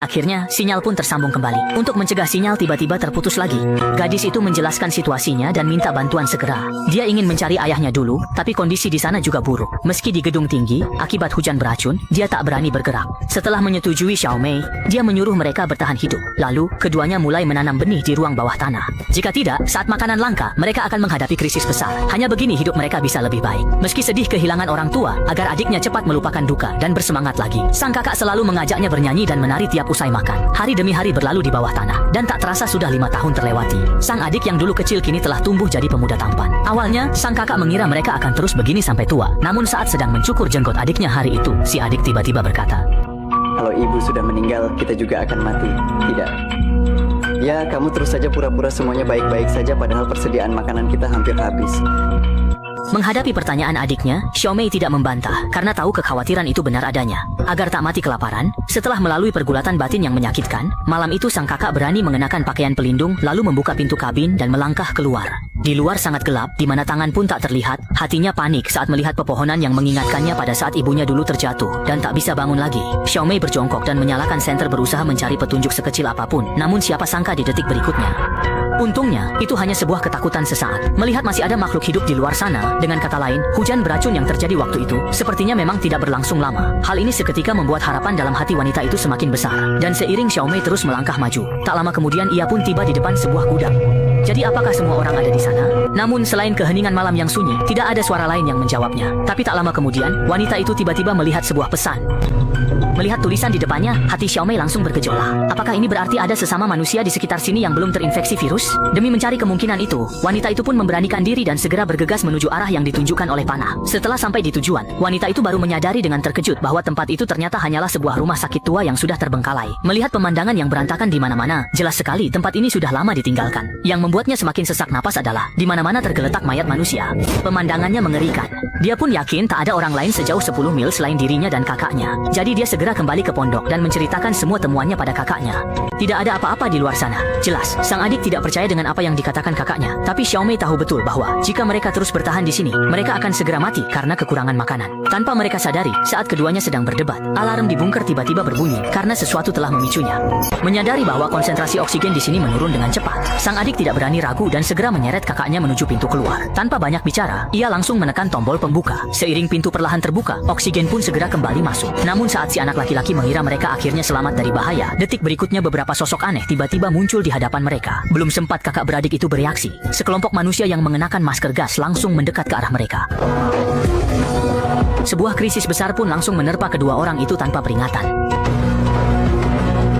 Akhirnya, sinyal pun tersambung kembali. Untuk mencegah sinyal tiba-tiba terputus lagi, gadis itu menjelaskan situasinya dan minta bantuan segera. Dia ingin mencari ayahnya dulu, tapi kondisi di sana juga buruk. Meski di gedung tinggi, akibat hujan beracun, dia tak berani bergerak. Setelah menyetujui Xiaomei, dia menyuruh mereka bertahan hidup. Lalu, keduanya mulai menanam benih di ruang bawah tanah. Jika tidak, saat makanan langka, mereka akan menghadapi krisis besar. Hanya begini hidup mereka bisa lebih baik. Meski sedih kehilangan orang tua, agar adiknya cepat melupakan duka dan bersemangat lagi, sang kakak selalu mengajaknya bernyanyi dan menari tiap usai makan. Hari demi hari berlalu di bawah tanah, dan tak terasa sudah 5 tahun terlewati. Sang adik yang dulu kecil kini telah tumbuh jadi pemuda tampan. Awalnya, sang kakak mengira mereka akan terus begini sampai tua. Namun saat sedang mencukur jenggot adiknya hari itu, si adik tiba-tiba berkata, "Kalau ibu sudah meninggal, kita juga akan mati. Tidak. Ya, kamu terus saja pura-pura semuanya baik-baik saja padahal persediaan makanan kita hampir habis." Menghadapi pertanyaan adiknya, Xiaomei tidak membantah karena tahu kekhawatiran itu benar adanya. Agar tak mati kelaparan, setelah melalui pergulatan batin yang menyakitkan, malam itu sang kakak berani mengenakan pakaian pelindung lalu membuka pintu kabin dan melangkah keluar. Di luar sangat gelap, di mana tangan pun tak terlihat, hatinya panik saat melihat pepohonan yang mengingatkannya pada saat ibunya dulu terjatuh dan tak bisa bangun lagi. Xiaomei berjongkok dan menyalakan senter berusaha mencari petunjuk sekecil apapun, namun siapa sangka di detik berikutnya. Untungnya, itu hanya sebuah ketakutan sesaat. Melihat masih ada makhluk hidup di luar sana, dengan kata lain, hujan beracun yang terjadi waktu itu, sepertinya memang tidak berlangsung lama. Hal ini seketika membuat harapan dalam hati wanita itu semakin besar. Dan seiring Xiaomei terus melangkah maju, tak lama kemudian ia pun tiba di depan sebuah gudang. Jadi apakah semua orang ada di sana? Namun selain keheningan malam yang sunyi, tidak ada suara lain yang menjawabnya. Tapi tak lama kemudian, wanita itu tiba-tiba melihat sebuah pesan. Melihat tulisan di depannya, hati Xiaomei langsung bergejolak. Apakah ini berarti ada sesama manusia di sekitar sini yang belum terinfeksi virus? Demi mencari kemungkinan itu, wanita itu pun memberanikan diri dan segera bergegas menuju arah yang ditunjukkan oleh panah. Setelah sampai di tujuan, wanita itu baru menyadari dengan terkejut bahwa tempat itu ternyata hanyalah sebuah rumah sakit tua yang sudah terbengkalai. Melihat pemandangan yang berantakan di mana-mana, jelas sekali tempat ini sudah lama ditinggalkan. Yang membuatnya semakin sesak napas adalah di mana-mana tergeletak mayat manusia. Pemandangannya mengerikan. Dia pun yakin tak ada orang lain sejauh 10 mil selain dirinya dan kakaknya. Jadi dia segera kembali ke pondok dan menceritakan semua temuannya pada kakaknya. Tidak ada apa-apa di luar sana. Jelas, sang adik tidak percaya dengan apa yang dikatakan kakaknya. Tapi Xiaomei tahu betul bahwa jika mereka terus bertahan di sini, mereka akan segera mati karena kekurangan makanan. Tanpa mereka sadari, saat keduanya sedang berdebat, alarm di bunker tiba-tiba berbunyi karena sesuatu telah memicunya. Menyadari bahwa konsentrasi oksigen di sini menurun dengan cepat, sang adik tidak berani ragu dan segera menyeret kakaknya menuju pintu keluar. Tanpa banyak bicara, ia langsung menekan tombol pembuka. Seiring pintu perlahan terbuka, oksigen pun segera kembali masuk. Namun saat si anak laki-laki mengira mereka akhirnya selamat dari bahaya, detik berikutnya beberapa sosok aneh tiba-tiba muncul di hadapan mereka. Belum sempat kakak beradik itu bereaksi, sekelompok manusia yang mengenakan masker gas langsung mendekat ke arah mereka. Sebuah krisis besar pun langsung menerpa kedua orang itu tanpa peringatan.